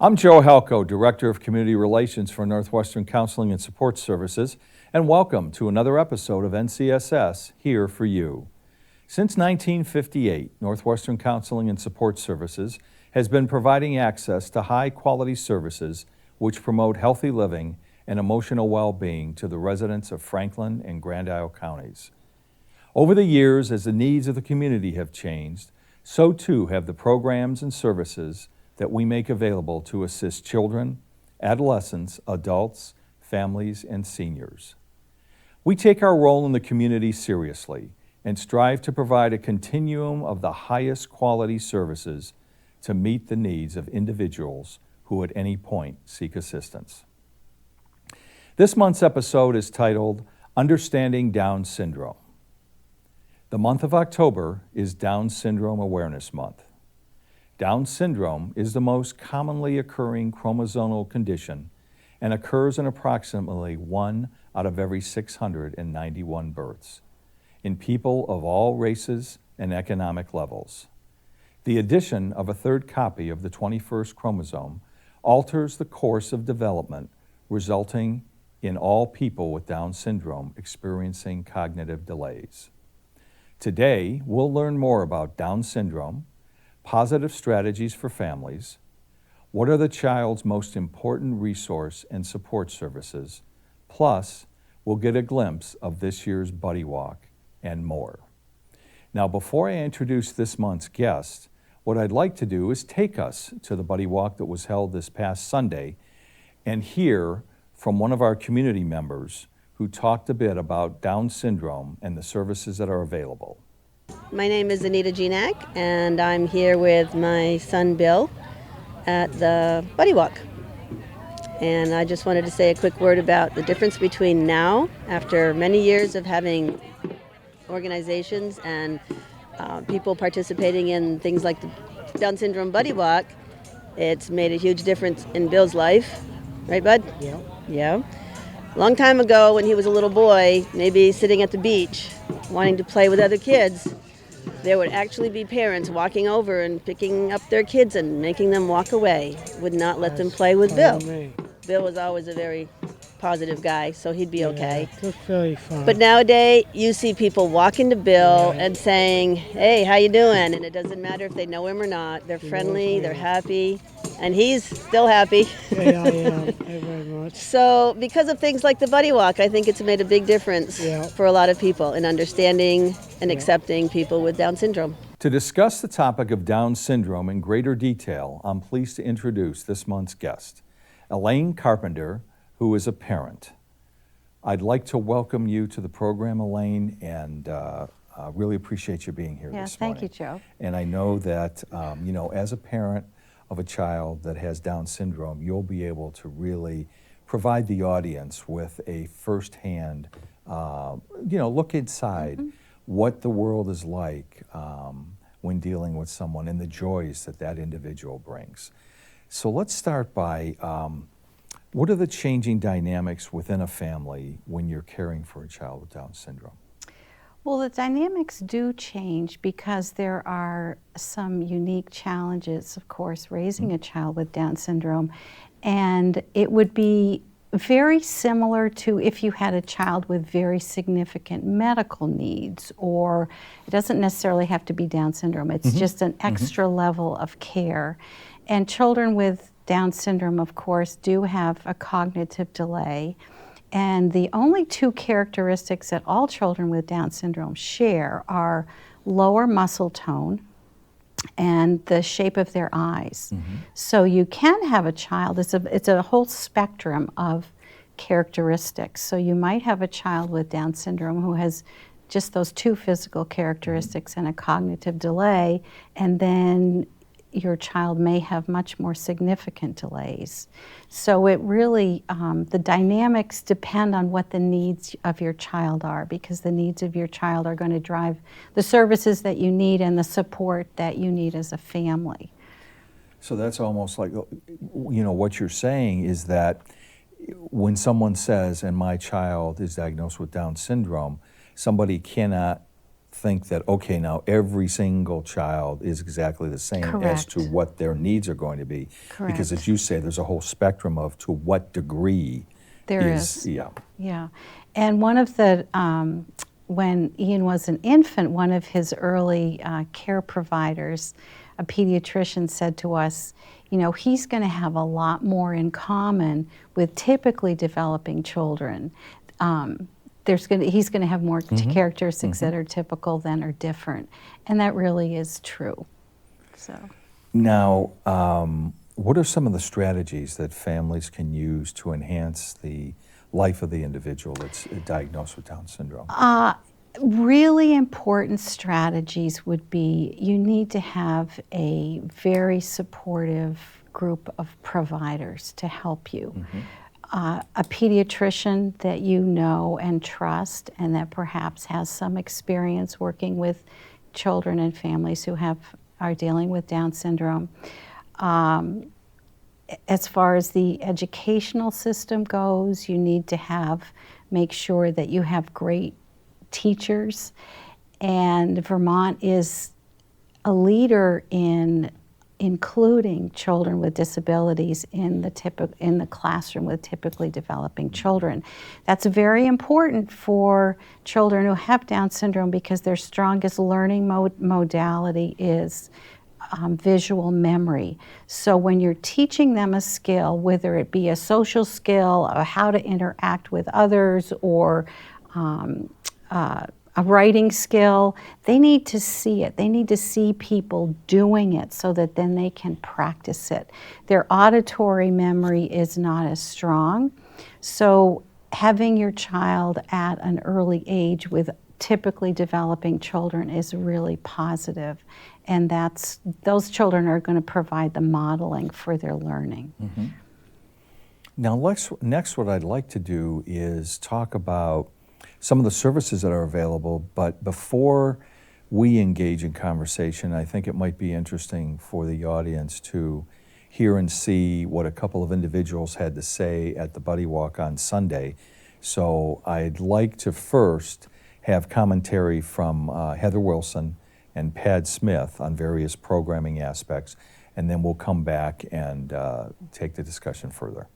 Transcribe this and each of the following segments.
I'm Joe Halko, Director of Community Relations for Northwestern Counseling and Support Services, and welcome to another episode of NCSS Here for You. Since 1958, Northwestern Counseling and Support Services has been providing access to high-quality services which promote healthy living and emotional well-being to the residents of Franklin and Grand Isle counties. Over the years, as the needs of the community have changed, so too have the programs and services that we make available to assist children, adolescents, adults, families, and seniors. We take our role in the community seriously and strive to provide a continuum of the highest quality services to meet the needs of individuals who at any point seek assistance. This month's episode is titled Understanding Down Syndrome. The month of October is Down Syndrome Awareness Month. Down syndrome is the most commonly occurring chromosomal condition and occurs in approximately 1 out of every 691 births in people of all races and economic levels. The addition of a third copy of the 21st chromosome alters the course of development, resulting in all people with Down syndrome experiencing cognitive delays. Today, we'll learn more about Down syndrome, positive strategies for families, what are the child's most important resource and support services, plus we'll get a glimpse of this year's Buddy Walk and more. Now, before I introduce this month's guest, what I'd like to do is take us to the Buddy Walk that was held this past Sunday and hear from one of our community members who talked a bit about Down syndrome and the services that are available. My name is Anita Gignac, and I'm here with my son Bill at the Buddy Walk. And I just wanted to say a quick word about the difference between now, after many years of having organizations and people participating in things like the Down Syndrome Buddy Walk. It's made a huge difference in Bill's life. Right, Bud? Yeah. Yeah. Long time ago, when he was a little boy, maybe sitting at the beach, wanting to play with other kids, there would actually be parents walking over and picking up their kids and making them walk away, would not let them play with Bill. Bill was always a very positive guy, so he'd be okay. It was very fun. But nowadays, you see people walking to Bill and saying, "Hey, how you doing?" And it doesn't matter if they know him or not. They're friendly, they're happy, and he's still happy. Yeah, I am. Very much. So because of things like the Buddy Walk, I think it's made a big difference for a lot of people in understanding and accepting people with Down syndrome. To discuss the topic of Down syndrome in greater detail, I'm pleased to introduce this month's guest, Elaine Carpenter, who is a parent. I'd like to welcome you to the program, Elaine, and really appreciate you being here this morning. Thank you, Joe. And I know that, as a parent of a child that has Down syndrome, you'll be able to really provide the audience with a firsthand, look inside what the world is like when dealing with someone and the joys that that individual brings. So let's start by, what are the changing dynamics within a family when you're caring for a child with Down syndrome? Well, the dynamics do change because there are some unique challenges, of course, raising a child with Down syndrome. And it would be very similar to if you had a child with very significant medical needs, or it doesn't necessarily have to be Down syndrome. It's just an extra level of care. And children with Down syndrome, of course, do have a cognitive delay. And the only two characteristics that all children with Down syndrome share are lower muscle tone and the shape of their eyes. So you can have a child, it's a whole spectrum of characteristics. So you might have a child with Down syndrome who has just those two physical characteristics and a cognitive delay, and then your child may have much more significant delays. So it really, the dynamics depend on what the needs of your child are, because the needs of your child are going to drive the services that you need and the support that you need as a family. So that's almost like, what you're saying is that when someone says, and my child is diagnosed with Down syndrome, somebody cannot think that, okay, now every single child is exactly the same as to Correct. what their needs are going to be. Because Correct. as you say, there's a whole spectrum of to what degree There is. yeah. Yeah. And one of the, when Ian was an infant, one of his early care providers, a pediatrician, said to us, you know, he's going to have a lot more in common with typically developing children. He's going to have more characteristics that are typical than are different. And that really is true. So. Now, what are some of the strategies that families can use to enhance the life of the individual that's diagnosed with Down syndrome? Really important strategies would be you need to have a very supportive group of providers to help you. A pediatrician that you know and trust and that perhaps has some experience working with children and families who are dealing with Down syndrome. As far as the educational system goes, you need to make sure that you have great teachers, and Vermont is a leader in including children with disabilities in the classroom with typically developing children. That's very important for children who have Down syndrome because their strongest learning modality is visual memory. So when you're teaching them a skill, whether it be a social skill, or how to interact with others, or a writing skill, they need to see it. They need to see people doing it so that then they can practice it. Their auditory memory is not as strong. So having your child at an early age with typically developing children is really positive. And those children are going to provide the modeling for their learning. Now, next what I'd like to do is talk about some of the services that are available, but before we engage in conversation, I think it might be interesting for the audience to hear and see what a couple of individuals had to say at the Buddy Walk on Sunday. So I'd like to first have commentary from Heather Wilson and Pad Smith on various programming aspects, and then we'll come back and take the discussion further.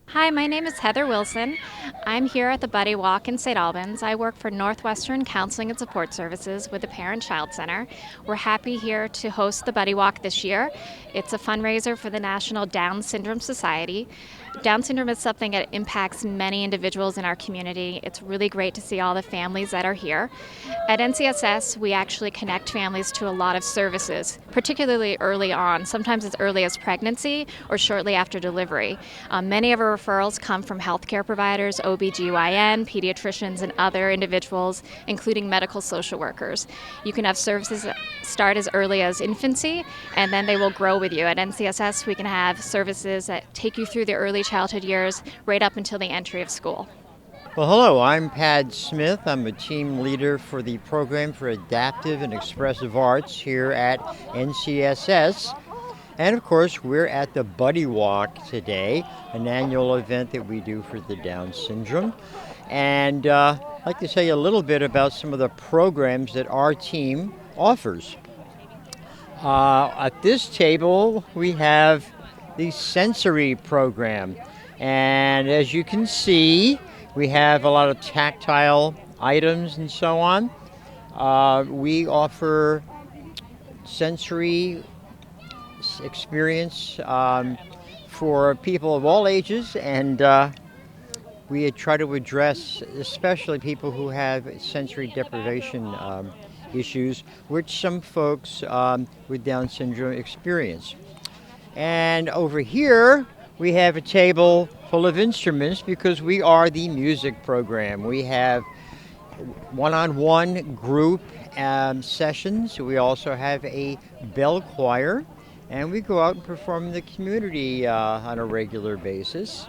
Hi, my name is Heather Wilson. I'm here at the Buddy Walk in St. Albans. I work for Northwestern Counseling and Support Services with the Parent-Child Center. We're happy here to host the Buddy Walk this year. It's a fundraiser for the National Down Syndrome Society. Down syndrome is something that impacts many individuals in our community. It's really great to see all the families that are here. At NCSS, we actually connect families to a lot of services, particularly early on, sometimes as early as pregnancy or shortly after delivery. Many of our referrals come from healthcare providers, OBGYN, pediatricians, and other individuals, including medical social workers. You can have services start as early as infancy, and then they will grow with you. At NCSS, we can have services that take you through the early childhood years right up until the entry of school. Well, hello, I'm Pad Smith. I'm a team leader for the Program for Adaptive and Expressive Arts here at NCSS. And of course, we're at the Buddy Walk today, an annual event that we do for the Down syndrome. And I'd like to tell you a little bit about some of the programs that our team offers. At this table, we have the sensory program. And as you can see, we have a lot of tactile items and so on. We offer sensory experience for people of all ages, and we try to address especially people who have sensory deprivation issues, which some folks with Down syndrome experience. And over here, we have a table full of instruments because we are the music program. We have one-on-one group sessions. We also have a bell choir, and we go out and perform in the community on a regular basis.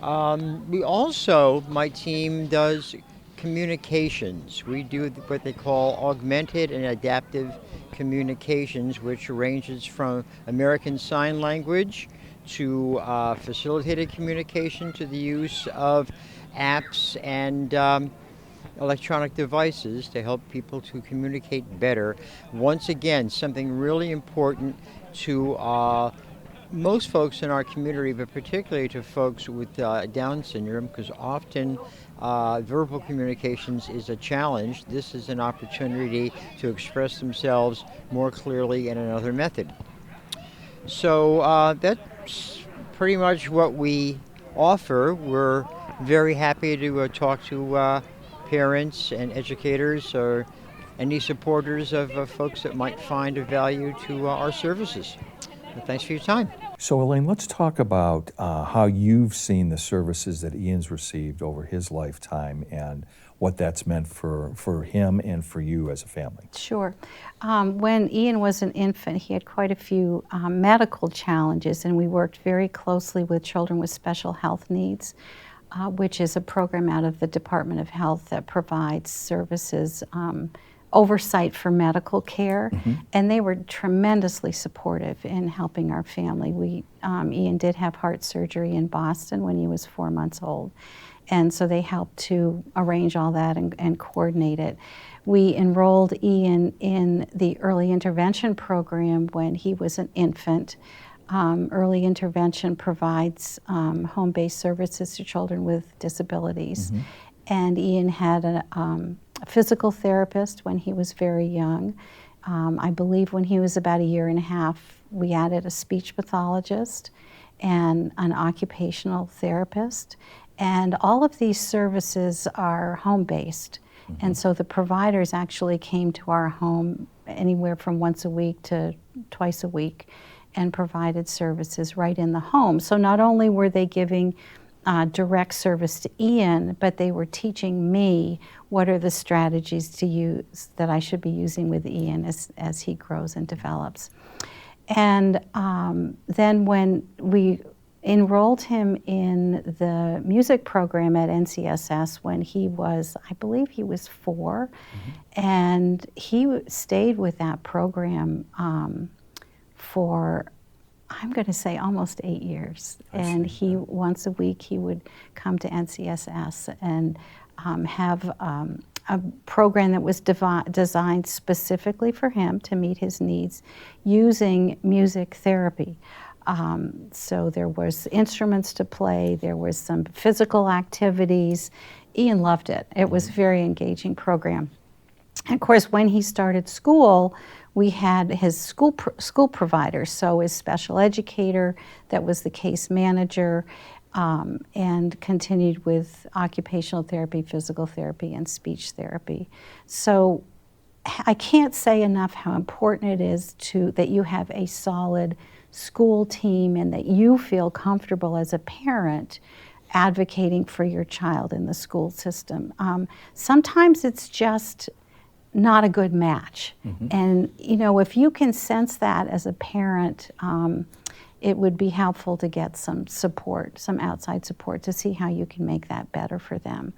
We also, my team does communications. We do what they call augmented and adaptive communications, which ranges from American Sign Language to facilitated communication to the use of apps and electronic devices to help people to communicate better. Once again, something really important to most folks in our community, but particularly to folks with Down syndrome, because often verbal communications is a challenge. This is an opportunity to express themselves more clearly in another method. So that's pretty much what we offer. We're very happy to talk to parents and educators or any supporters of folks that might find a value to our services. But thanks for your time. So, Elaine, let's talk about how you've seen the services that Ian's received over his lifetime and what that's meant for him and for you as a family. Sure. When Ian was an infant, he had quite a few medical challenges, and we worked very closely with children with special health needs, which is a program out of the Department of Health that provides services, oversight for medical care, and they were tremendously supportive in helping our family. Ian did have heart surgery in Boston when he was 4 months old, and so they helped to arrange all that and coordinate it. We enrolled Ian in the early intervention program when he was an infant. Early intervention provides home-based services to children with disabilities. And Ian had a physical therapist when he was very young. I believe when he was about 1.5 years, we added a speech pathologist and an occupational therapist. And all of these services are home-based. And so the providers actually came to our home anywhere from once a week to twice a week and provided services right in the home. So not only were they giving direct service to Ian, but they were teaching me what are the strategies to use that I should be using with Ian as he grows and develops. And then when we enrolled him in the music program at NCSS when he was, I believe he was 4, and he stayed with that program for, I'm going to say, almost 8 years. And he, once a week, he would come to NCSS and have a program that was designed specifically for him to meet his needs using music therapy. So there was instruments to play, there was some physical activities. Ian loved it. It was a very engaging program. And of course, when he started school, we had his school provider, so his special educator that was the case manager, and continued with occupational therapy, physical therapy, and speech therapy. So I can't say enough how important it is that you have a solid school team and that you feel comfortable as a parent advocating for your child in the school system. Sometimes it's just not a good match. And if you can sense that as a parent, it would be helpful to get some support, some outside support, to see how you can make that better for them.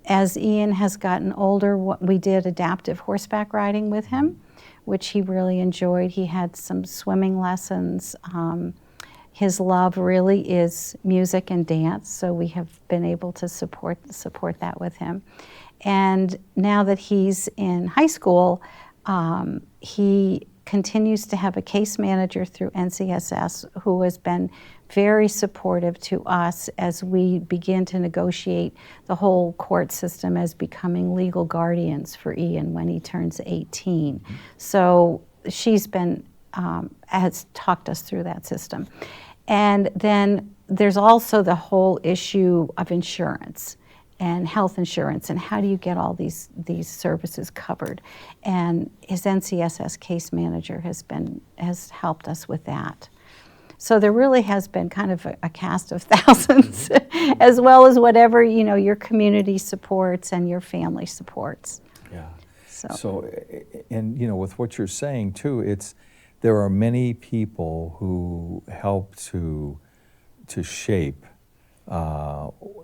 As Ian has gotten older, we did adaptive horseback riding with him, which he really enjoyed. He had some swimming lessons. His love really is music and dance, so we have been able to support that with him. And now that he's in high school, he continues to have a case manager through NCSS who has been very supportive to us as we begin to negotiate the whole court system as becoming legal guardians for Ian when he turns 18. So she's been, has talked us through that system. And then there's also the whole issue of insurance and health insurance, and how do you get all these services covered? And his NCSS case manager has helped us with that. So there really has been kind of a cast of thousands, as well as whatever your community supports and your family supports. Yeah. So and with what you're saying too, there are many people who help to shape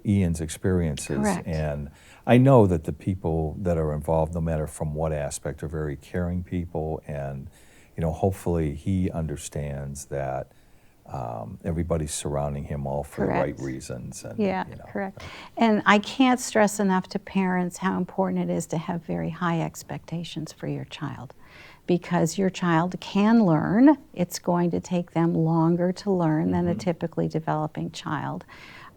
Ian's experiences. Correct. And I know that the people that are involved, no matter from what aspect, are very caring people, and hopefully he understands that everybody's surrounding him all for the right Correct. reasons. And, Yeah, you know. correct. And I can't stress enough to parents how important it is to have very high expectations for your child, because your child can learn. It's going to take them longer to learn than a typically developing child.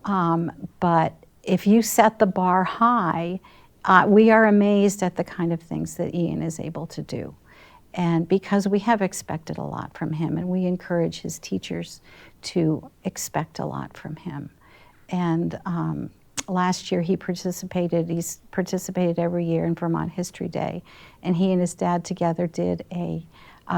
But if you set the bar high, we are amazed at the kind of things that Ian is able to do. And because we have expected a lot from him, and we encourage his teachers to expect a lot from him. And last year he's participated every year in Vermont History Day, and he and his dad together did a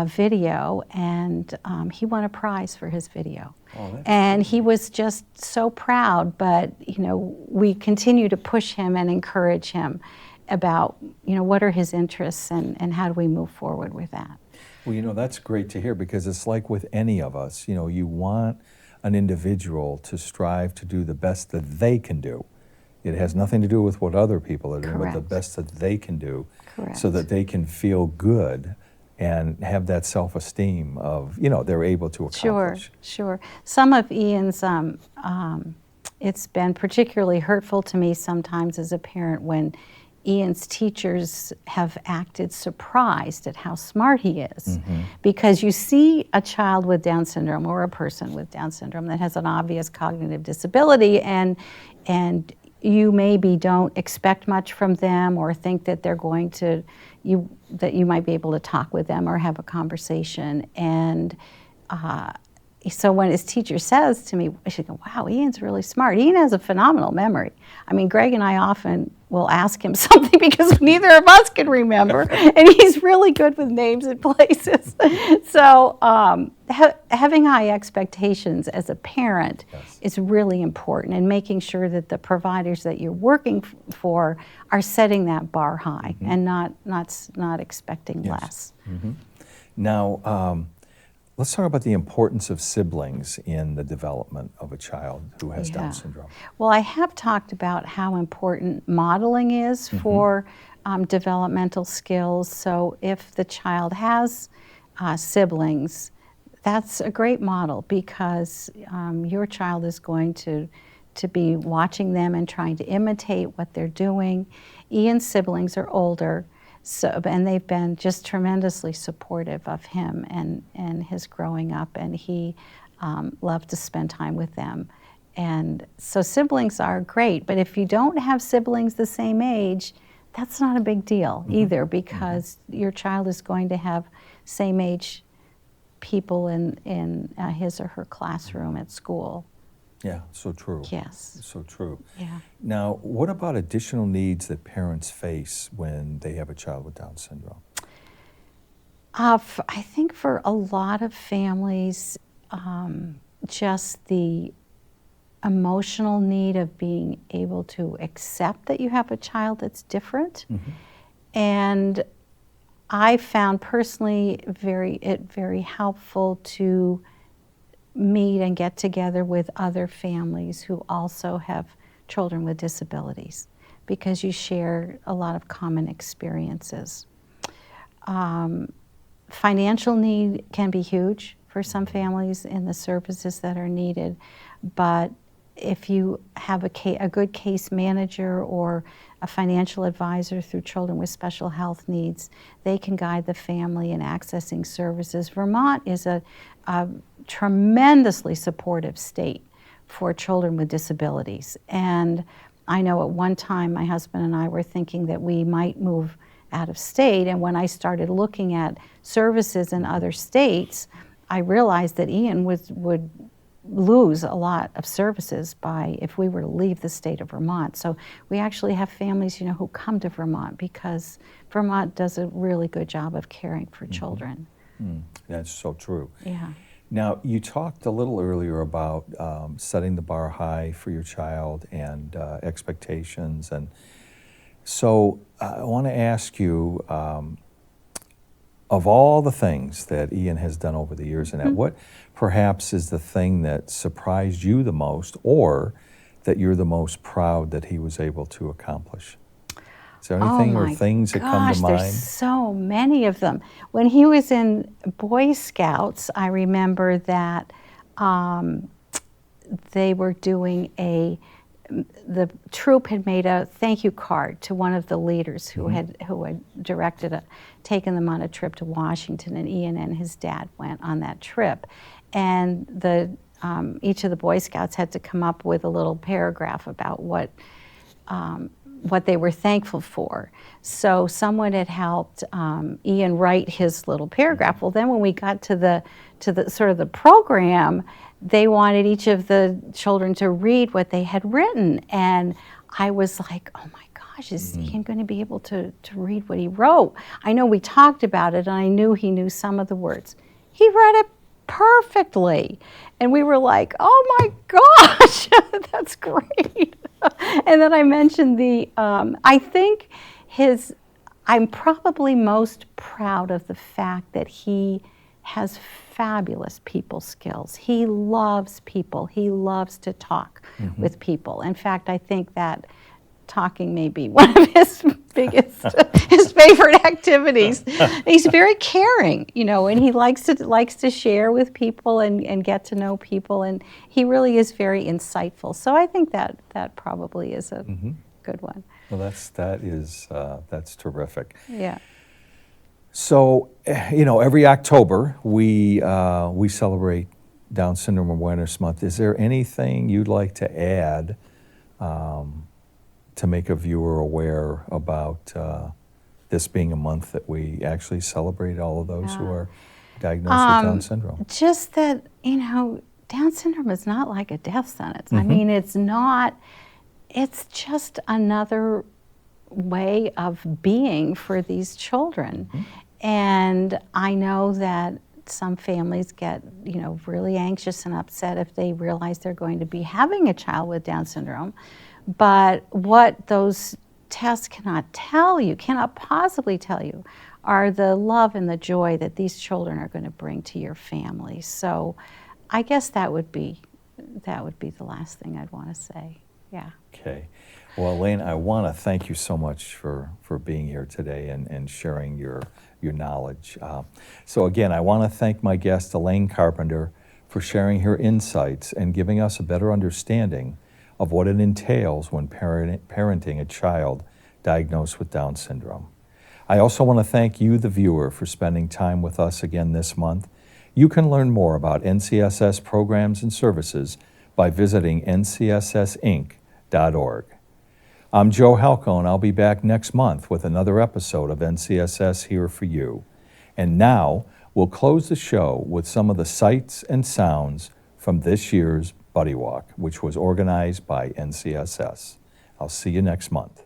video, and he won a prize for his video. Oh, and he was just so proud, but you know, we continue to push him and encourage him about, you know, what are his interests and how do we move forward with that. Well, you know, that's great to hear, because it's like with any of us, you know, you want an individual to strive to do the best that they can do. It has nothing to do with what other people are doing, but the Correct. best that they can do, Correct. so that they can feel good and have that self-esteem of, you know, they're able to accomplish. Sure. Some of Ian's, it's been particularly hurtful to me sometimes as a parent when Ian's teachers have acted surprised at how smart he is. Because you see a child with Down syndrome or a person with Down syndrome that has an obvious cognitive disability, and you maybe don't expect much from them or think that they're going to, that you might be able to talk with them or have a conversation. And so when his teacher says to me, she goes, wow, Ian's really smart. Ian has a phenomenal memory. I mean, Greg and I often will ask him something because neither of us can remember, and he's really good with names and places. So having high expectations as a parent is really important, and making sure that the providers that you're working for are setting that bar high and not expecting less. Now, let's talk about the importance of siblings in the development of a child who has Down syndrome. Well, I have talked about how important modeling is for developmental skills. So if the child has siblings, that's a great model, because your child is going to be watching them and trying to imitate what they're doing. Ian's siblings are older. So, and they've been just tremendously supportive of him and his growing up, and he loved to spend time with them. And so siblings are great, but if you don't have siblings the same age, that's not a big deal either, because your child is going to have same age people in his or her classroom at school. Yeah, so true. Yes. So true. Yeah. Now, what about additional needs that parents face when they have a child with Down syndrome? I think for a lot of families, just the emotional need of being able to accept that you have a child that's different. And I found personally it very helpful to meet and get together with other families who also have children with disabilities, because you share a lot of common experiences. Financial need can be huge for some families in the services that are needed, but if you have a good case manager or a financial advisor through Children with Special Health Needs, they can guide the family in accessing services. Vermont is a tremendously supportive state for children with disabilities. And I know at one time my husband and I were thinking that we might move out of state, and when I started looking at services in other states, I realized that Ian would lose a lot of services if we were to leave the state of Vermont. So we actually have families, who come to Vermont because Vermont does a really good job of caring for children. That's so true. Yeah. Now, you talked a little earlier about setting the bar high for your child and expectations. And so I want to ask you, of all the things that Ian has done over the years, and what perhaps is the thing that surprised you the most, or that you're the most proud that he was able to accomplish? Is there anything or things that come to mind? There's so many of them. When he was in Boy Scouts, I remember that they were doing the troop had made a thank you card to one of the leaders who had taken them on a trip to Washington, and Ian and his dad went on that trip. And each of the Boy Scouts had to come up with a little paragraph about what they were thankful for. So someone had helped Ian write his little paragraph. Well, then when we got to the sort of the program, they wanted each of the children to read what they had written. And I was like, oh my gosh, is Ian going to be able to read what he wrote? I know we talked about it, and I knew he knew some of the words. He read it perfectly. And we were like, oh my gosh, that's great. And then I mentioned I think I'm probably most proud of the fact that he has fabulous people skills. He loves people. He loves to talk with people. In fact, I think that talking may be one of his his favorite activities. He's very caring, and he likes to share with people and get to know people, and he really is very insightful. So I think that probably is a good one. Well, that's terrific. Yeah. So, every October we celebrate Down Syndrome Awareness Month. Is there anything you'd like to add to make a viewer aware about this being a month that we actually celebrate all of those who are diagnosed with Down syndrome? Just that, Down syndrome is not like a death sentence. I mean, it's just another way of being for these children. And I know that some families get, really anxious and upset if they realize they're going to be having a child with Down syndrome. But what those tests cannot possibly tell you, are the love and the joy that these children are going to bring to your family. So I guess that would be the last thing I'd want to say. Yeah. Okay. Well, Elaine, I want to thank you so much for being here today and sharing your knowledge. So again, I want to thank my guest, Elaine Carpenter, for sharing her insights and giving us a better understanding of what it entails when parenting a child diagnosed with Down syndrome. I also want to thank you, the viewer, for spending time with us again this month. You can learn more about NCSS programs and services by visiting ncssinc.org. I'm Joe Halko, and I'll be back next month with another episode of NCSS Here for You. And now, we'll close the show with some of the sights and sounds from this year's Buddy Walk, which was organized by NCSS. I'll see you next month.